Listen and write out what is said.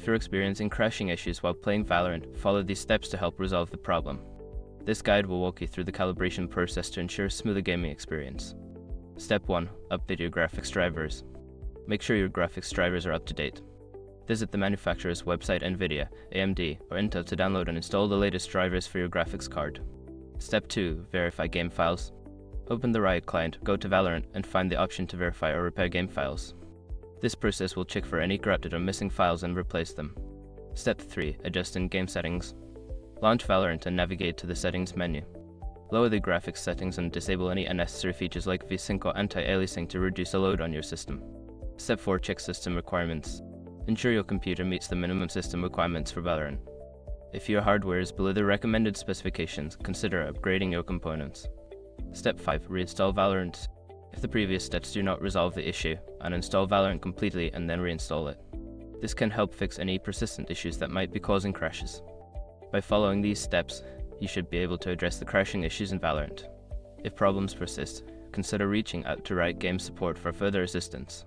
you're experiencing crashing issues while playing Valorant, follow these steps to help resolve the problem. This guide will walk you through the calibration process to ensure a smoother gaming experience. Step 1. Update your graphics drivers. Make sure your graphics drivers are up to date. Visit the manufacturer's website, NVIDIA, AMD, or Intel to download and install the latest drivers for your graphics card. Step 2. Verify game files. Open the Riot client, go to Valorant, and find the option to verify or repair game files. This process will check for any corrupted or missing files and replace them. Step 3. Adjust in-game settings. Launch Valorant and navigate to the settings menu. Lower the graphics settings and disable any unnecessary features like VSync or anti-aliasing to reduce the load on your system. Step 4. Check system requirements. Ensure your computer meets the minimum system requirements for Valorant. If your hardware is below the recommended specifications, consider upgrading your components. Step 5. Reinstall Valorant. If the previous steps do not resolve the issue, uninstall Valorant completely and then reinstall it. This can help fix any persistent issues that might be causing crashes. By following these steps, you should be able to address the crashing issues in Valorant. If problems persist, consider reaching out to Riot Games support for further assistance.